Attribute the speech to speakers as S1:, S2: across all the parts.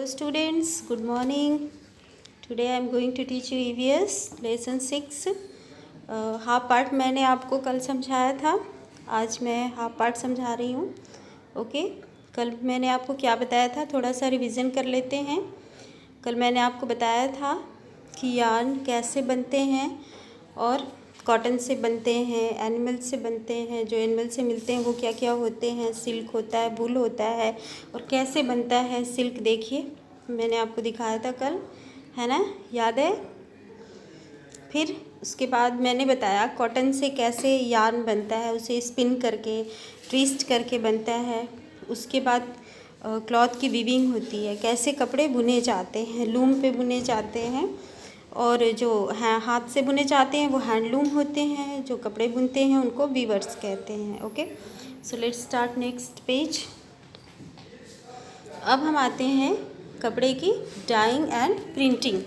S1: students, good morning. Today I am going to teach you EVS lesson 6. Half part मैंने आपको कल समझाया था, आज मैं हाफ पार्ट समझा रही हूँ. ओके, कल मैंने आपको क्या बताया था, थोड़ा सा रिवीजन कर लेते हैं. कल मैंने आपको बताया था कि यार्न कैसे बनते हैं और कॉटन से बनते हैं, एनिमल से बनते हैं, जो एनिमल से मिलते हैं वो क्या क्या होते हैं, सिल्क होता है, वूल होता है, और कैसे बनता है सिल्क. देखिए मैंने आपको दिखाया था कल, है ना, याद है. फिर उसके बाद मैंने बताया कॉटन से कैसे यार्न बनता है, उसे स्पिन करके ट्विस्ट करके बनता है. उसके बाद क्लॉथ की वीविंग होती है, कैसे कपड़े बुने जाते हैं, लूम पे बुने जाते हैं, और जो हाथ से बुने जाते हैं वो हैंडलूम होते हैं, जो कपड़े बुनते हैं उनको वीवर्स कहते हैं. Okay, so let's start next page. अब हम आते हैं कपड़े की डाइंग एंड प्रिंटिंग,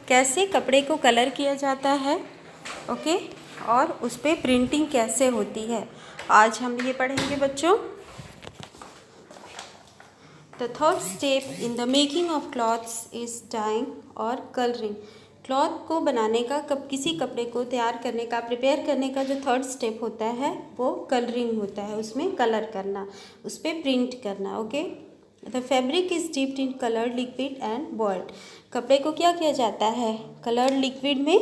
S1: कैसे कपड़े को कलर किया जाता है. ओके, और उस पर प्रिंटिंग कैसे होती है, आज हम ये पढ़ेंगे बच्चों. The third step in the making of clothes is dyeing और कलरिंग. क्लॉथ को बनाने का, किसी कपड़े को तैयार करने का, प्रिपेयर करने का जो थर्ड स्टेप होता है वो कलरिंग होता है. उसमें कलर करना, उस पर प्रिंट करना. Okay, the fabric is dipped in coloured liquid and boiled. कपड़े को क्या किया जाता है, कलर्ड लिक्विड में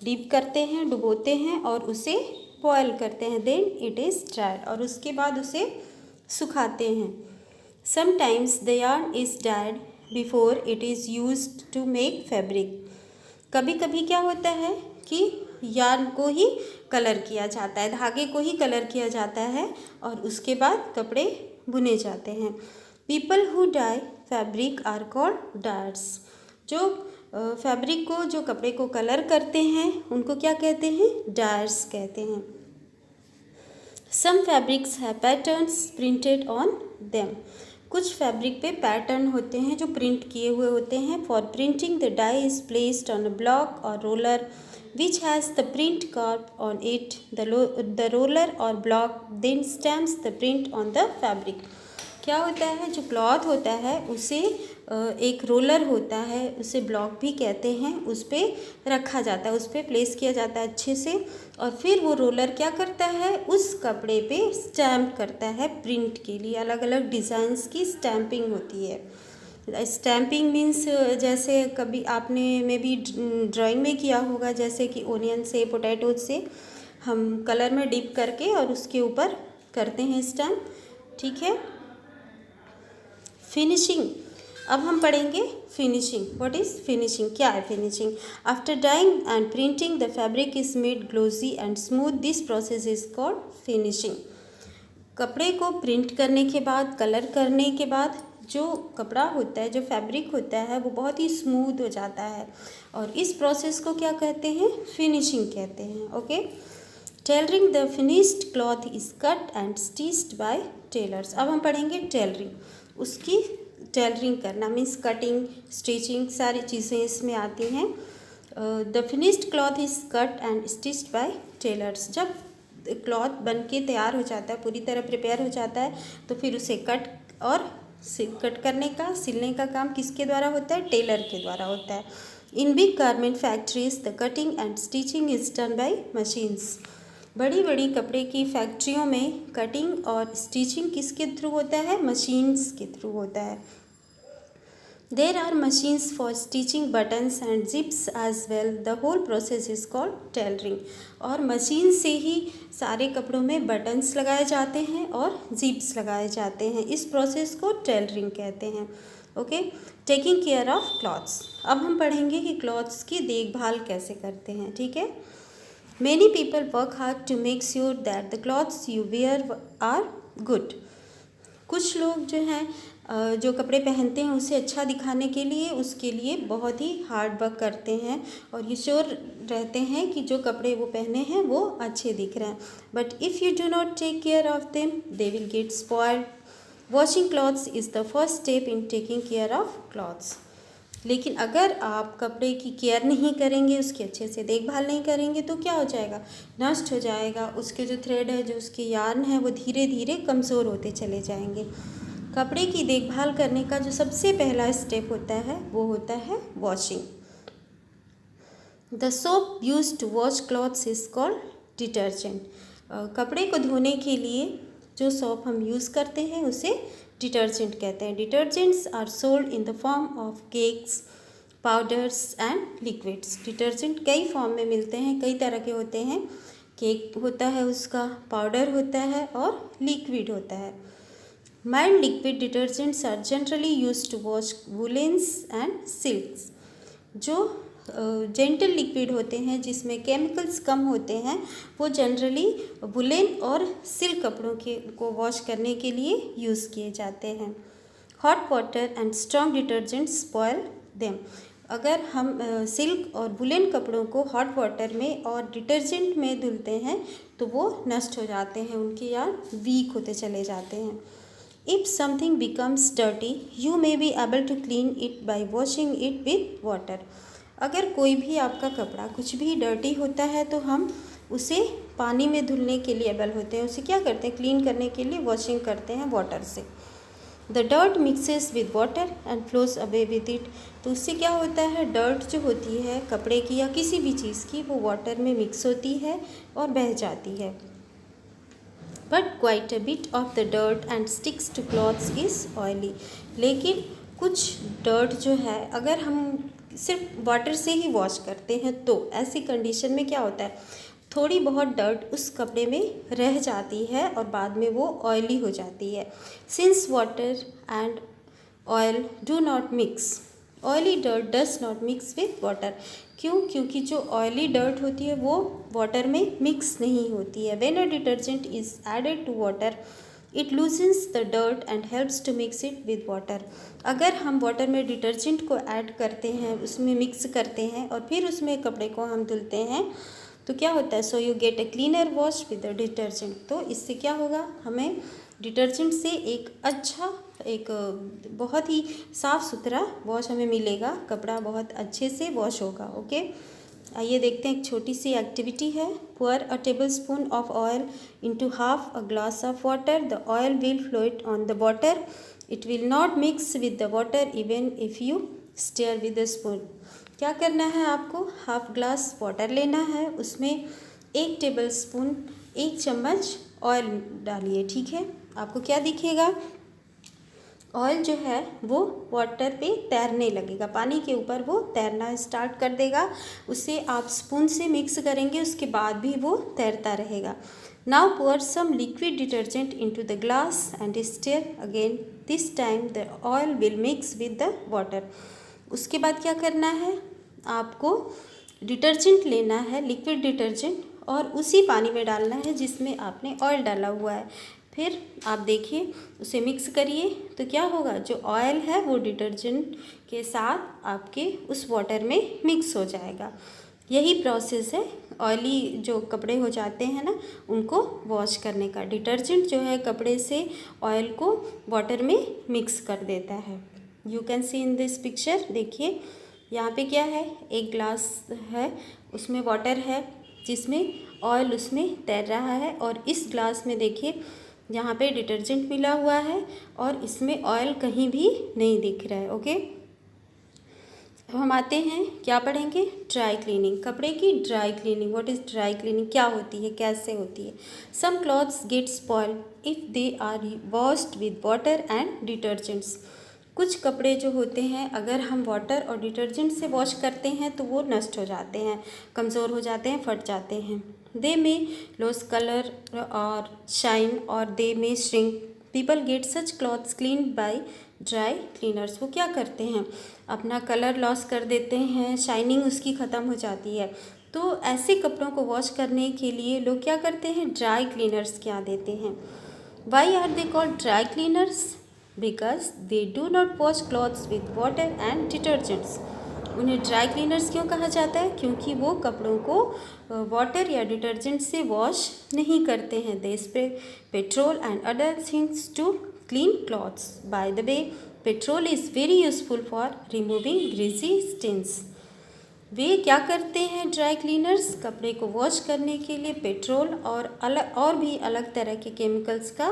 S1: डिप करते हैं, डुबोते हैं और उसे बॉयल करते हैं. देन इट इज़ ड्राइड, और उसके बाद उसे सुखाते हैं. Sometimes the yarn is dyed before it is used to make fabric. कभी कभी क्या होता है कि यार्न को ही कलर किया जाता है, धागे को ही कलर किया जाता है और उसके बाद कपड़े बुने जाते हैं. People who dye fabric are called dyers. जो फैब्रिक को, जो कपड़े को कलर करते हैं उनको क्या कहते हैं, डायर्स कहते हैं. Some fabrics have patterns printed on them. कुछ फैब्रिक पे पैटर्न होते हैं जो प्रिंट किए हुए होते हैं. For printing the dye is placed on a block और roller which has the print carve on it. The roller और block then stamps the print on the fabric. क्या होता है, जो क्लॉथ होता है उसे एक रोलर होता है, उसे ब्लॉक भी कहते हैं, उस पर रखा जाता है, उस पर प्लेस किया जाता है अच्छे से, और फिर वो रोलर क्या करता है, उस कपड़े पे स्टैम्प करता है प्रिंट के लिए. अलग अलग डिज़ाइंस की स्टैम्पिंग होती है. स्टैम्पिंग मीन्स जैसे कभी आपने मे बी ड्राइंग में किया होगा, जैसे कि ओनियन से, पोटैटो से हम कलर में डिप करके और उसके ऊपर करते हैं स्टैम्प. ठीक है. फिनिशिंग, अब हम पढ़ेंगे फिनिशिंग. व्हाट इज़ फिनिशिंग, क्या है finishing. After dyeing and printing the fabric is made glossy and smooth. This process is called finishing. कपड़े को प्रिंट करने के बाद, कलर करने के बाद जो कपड़ा होता है, जो फैब्रिक होता है वो बहुत ही स्मूथ हो जाता है, और इस प्रोसेस को क्या कहते हैं, फिनिशिंग कहते हैं. Okay, tailoring. The finished cloth is cut and stitched by tailors. अब हम पढ़ेंगे टेलरिंग. उसकी टेलरिंग करना मीन्स कटिंग, स्टिचिंग, सारी चीज़ें इसमें आती हैं. The finished cloth is cut and stitched by tailors. जब क्लॉथ बन के तैयार हो जाता है, पूरी तरह प्रिपेयर हो जाता है, तो फिर उसे कट करने का, सिलने का काम किसके द्वारा होता है, टेलर के द्वारा होता है. In big garment factories the cutting and stitching is done by machines. बड़ी बड़ी कपड़े की फैक्ट्रियों में कटिंग और स्टिचिंग किसके थ्रू होता है, मशीन्स के थ्रू होता है. There are machines for stitching buttons and zips as well. The whole process is called tailoring. और मशीन से ही सारे कपड़ों में बटन्स लगाए जाते हैं और जिप्स लगाए जाते हैं. इस प्रोसेस को टेलरिंग कहते हैं. Okay, taking care of clothes. अब हम पढ़ेंगे कि क्लॉथ्स की देखभाल कैसे करते हैं. ठीक है. Many people work hard to make sure that the clothes you wear are good. कुछ लोग जो हैं, जो कपड़े पहनते हैं उसे अच्छा दिखाने के लिए, उसके लिए बहुत ही हार्ड वर्क करते हैं और ये श्योर रहते हैं कि जो कपड़े वो पहने हैं वो अच्छे दिख रहे हैं. But if you do not take care of them they will get spoiled. Washing clothes is the first step in taking care of clothes. लेकिन अगर आप कपड़े की केयर नहीं करेंगे, उसकी अच्छे से देखभाल नहीं करेंगे तो क्या हो जाएगा, नष्ट हो जाएगा. उसके जो थ्रेड है, जो उसके यार्न है वो धीरे धीरे कमज़ोर होते चले जाएंगे. कपड़े की देखभाल करने का जो सबसे पहला स्टेप होता है वो होता है washing. The soap use to wash clothes is called detergent. कपड़े को धोने के लिए जो सोप हम यूज़ करते हैं उसे डिटर्जेंट कहते हैं। Detergents are sold in the form of cakes, powders and liquids. Detergent कई फॉर्म में मिलते हैं, कई तरह के होते हैं। केक होता है, उसका पाउडर होता है और लिक्विड होता है। Mild liquid detergents are generally use to wash woollens and silks. जो जेंटल लिक्विड होते हैं जिसमें केमिकल्स कम होते हैं वो जनरली वुलेन और सिल्क कपड़ों के को वॉश करने के लिए यूज़ किए जाते हैं। Hot water and strong detergents spoil them. अगर हम सिल्क और वुलेन कपड़ों को हॉट वाटर में और डिटर्जेंट में धुलते हैं तो वो नष्ट हो जाते हैं, उनके यार वीक होते चले जाते हैं। If something becomes dirty, you may be able to clean it by washing it with water. अगर कोई भी आपका कपड़ा कुछ भी डर्टी होता है तो हम उसे पानी में धुलने के लिए एबल होते हैं। उसे क्या करते हैं, क्लीन करने के लिए वॉशिंग करते हैं वाटर से। The dirt mixes with water and flows away with it. तो उससे क्या होता है, डर्ट जो होती है कपड़े की या किसी भी चीज़ की वो वाटर में मिक्स होती है और बह जाती है। But quite a bit of the dirt and sticks to clothes is oily. लेकिन कुछ डर्ट जो है अगर हम सिर्फ वाटर से ही वॉश करते हैं तो ऐसी कंडीशन में क्या होता है, थोड़ी बहुत डर्ट उस कपड़े में रह जाती है और बाद में वो ऑयली हो जाती है। Since water and oil do not mix, oily dirt does not mix with water. क्यों? क्योंकि जो ऑयली डर्ट होती है वो वाटर में मिक्स नहीं होती है। When a detergent is added to water it loosens the dirt and helps to mix it with water. अगर हम वाटर में डिटर्जेंट को ऐड करते हैं, उसमें मिक्स करते हैं और फिर उसमें कपड़े को हम धुलते हैं तो क्या होता है, so you get a cleaner wash with the detergent. तो इससे क्या होगा, हमें डिटर्जेंट से एक अच्छा, एक बहुत ही साफ़ सुथरा वॉश हमें मिलेगा, कपड़ा बहुत अच्छे से वॉश होगा। ओके, आइए देखते हैं, एक छोटी सी एक्टिविटी है। pour a tablespoon of oil into half a glass of water. The oil will float on the water. It will not mix with the water even if you stir with a spoon. क्या करना है आपको, half glass water लेना है, उसमें 1 table spoon 1 चम्मच oil डालिए। ठीक है, आपको क्या दिखेगा, ऑयल जो है वो वाटर पे तैरने लगेगा, पानी के ऊपर वो तैरना स्टार्ट कर देगा। उसे आप स्पून से मिक्स करेंगे, उसके बाद भी वो तैरता रहेगा। Now pour some liquid detergent into the glass and stir again. This time the oil will mix with the water. उसके बाद क्या करना है, आपको डिटर्जेंट लेना है, लिक्विड डिटर्जेंट, और उसी पानी में डालना है जिसमें आपने ऑयल डाला हुआ है। फिर आप देखिए, उसे मिक्स करिए तो क्या होगा, जो ऑयल है वो डिटर्जेंट के साथ आपके उस वाटर में मिक्स हो जाएगा। यही प्रोसेस है ऑयली जो कपड़े हो जाते हैं ना उनको वॉश करने का। डिटर्जेंट जो है कपड़े से ऑयल को वाटर में मिक्स कर देता है। You can see in this picture, देखिए यहाँ पे क्या है, एक ग्लास है, उसमें वाटर है जिसमें ऑयल उसमें तैर रहा है, और इस ग्लास में देखिए यहाँ पे डिटर्जेंट मिला हुआ है और इसमें ऑयल कहीं भी नहीं दिख रहा है। ओके, अब हम आते हैं, क्या पढ़ेंगे, ड्राई क्लीनिंग, कपड़े की dry cleaning. What is dry cleaning, क्या होती है, कैसे होती है। Some clothes get spoil if they are washed with water and detergents. कुछ कपड़े जो होते हैं अगर हम वाटर और डिटर्जेंट से वॉश करते हैं तो वो नष्ट हो जाते हैं, कमज़ोर हो जाते हैं, फट जाते हैं। दे में लॉस कलर और शाइन और दे में shrink. People get such clothes clean by dry cleaners. वो क्या करते हैं, अपना कलर लॉस कर देते हैं, शाइनिंग उसकी ख़त्म हो जाती है। तो ऐसे कपड़ों को वॉश करने के लिए लोग क्या करते हैं, ड्राई क्लीनर्स क्या देते हैं। Why are they called dry cleaners, because they do not wash clothes with water and detergents. उन्हें ड्राई क्लीनर्स क्यों कहा जाता है, क्योंकि वो कपड़ों को वाटर या डिटर्जेंट से वॉश नहीं करते हैं। They spray petrol and other things to clean clothes. By the way, petrol is very useful for removing greasy stains. वे क्या करते हैं ड्राई क्लीनर्स? कपड़े को वॉश करने के लिए पेट्रोल और भी अलग तरह के केमिकल्स का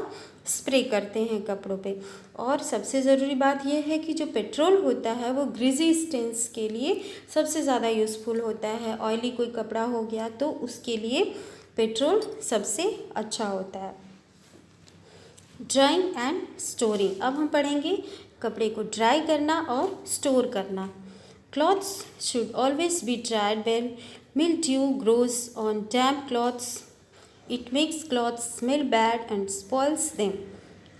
S1: स्प्रे करते हैं कपड़ों पे। और सबसे ज़रूरी बात यह है कि जो पेट्रोल होता है वो ग्रीजी स्टेन्स के लिए सबसे ज़्यादा यूज़फुल होता है। ऑयली कोई कपड़ा हो गया तो उसके लिए पेट्रोल सबसे अच्छा होता है। ड्राइंग एंड स्टोरिंग, अब हम पढ़ेंगे कपड़े को ड्राई करना और स्टोर करना। Clothes should always be dried when mildew grows on damp clothes. It makes clothes smell bad and spoils them.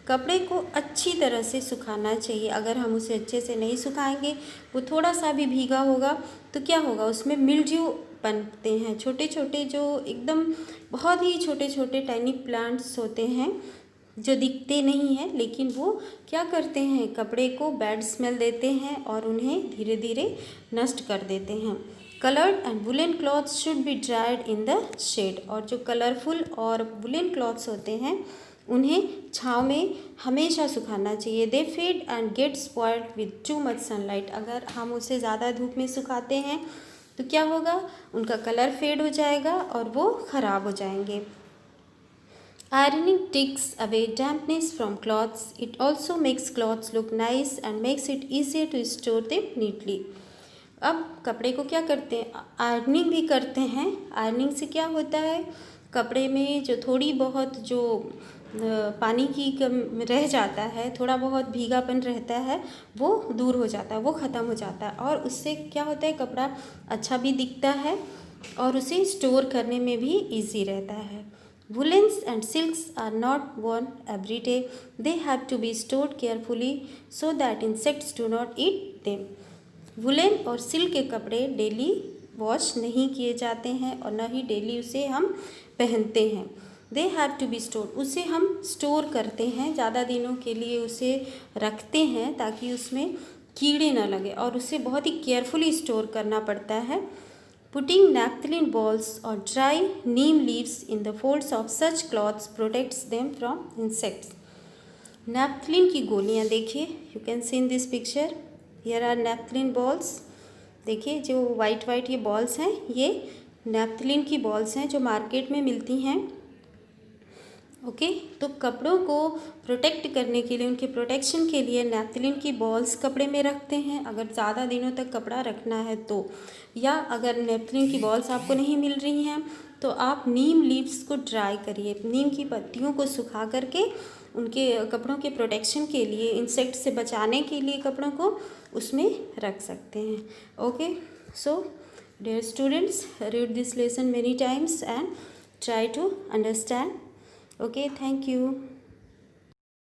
S1: कपड़े को अच्छी तरह से सुखाना चाहिए। अगर हम उसे अच्छे से नहीं सुखाएंगे, वो थोड़ा सा भी भीगा होगा तो क्या होगा, उसमें मिल्ड्यू बनते हैं। छोटे छोटे जो एकदम बहुत ही छोटे छोटे टाइनी प्लांट्स होते हैं जो दिखते नहीं हैं, लेकिन वो क्या करते हैं, कपड़े को बैड स्मेल देते हैं और उन्हें धीरे धीरे नष्ट कर देते हैं। Coloured and woollen clothes should be dried in the shade, और जो कलरफुल और वुलन क्लॉथ्स होते हैं उन्हें छाँव में हमेशा सुखाना चाहिए। They fade and get spoiled with too much sunlight, अगर हम उसे ज़्यादा धूप में सुखाते हैं तो क्या होगा, उनका कलर फेड हो जाएगा और वो ख़राब हो जाएंगे। Ironing takes away dampness from clothes. It also makes clothes look nice and makes it easier to store them neatly. अब कपड़े को क्या करते हैं, आयरनिंग भी करते हैं। आयरनिंग से क्या होता है, कपड़े में जो थोड़ी बहुत जो पानी की कम रह जाता है, थोड़ा बहुत भीगापन रहता है, वो दूर हो जाता है, वो ख़त्म हो जाता है और उससे क्या होता है, कपड़ा अच्छा भी दिखता है और उसे स्टोर करने में भी ईजी रहता है। Woolens and silks are not worn every day. They have to be stored carefully so that insects do not eat them. Woollen और सिल्क के कपड़े डेली वॉश नहीं किए जाते हैं और न ही डेली उसे हम पहनते हैं। They have to be stored, उसे हम स्टोर करते हैं, ज़्यादा दिनों के लिए उसे रखते हैं ताकि उसमें कीड़े न लगे और उसे बहुत ही केयरफुली स्टोर करना पड़ता है। Putting naphthalene balls or dry neem leaves in the folds of such cloths protects them from insects. Naphthalene की गोलियाँ देखिए, you can see in this picture. Here are naphthalene balls. देखिए जो वाइट वाइट ये balls हैं, ये naphthalene की balls हैं जो मार्केट में मिलती हैं। ओके तो कपड़ों को प्रोटेक्ट करने के लिए, उनके प्रोटेक्शन के लिए नैप्थलीन की बॉल्स कपड़े में रखते हैं अगर ज़्यादा दिनों तक कपड़ा रखना है तो। या अगर नैप्थलीन की बॉल्स आपको नहीं मिल रही हैं तो आप नीम लीव्स को ड्राई करिए, नीम की पत्तियों को सुखा करके उनके कपड़ों के प्रोटेक्शन के लिए, इंसेक्ट से बचाने के लिए कपड़ों को उसमें रख सकते हैं। Okay so dear students, read this lesson many times and try to understand. Okay, thank you.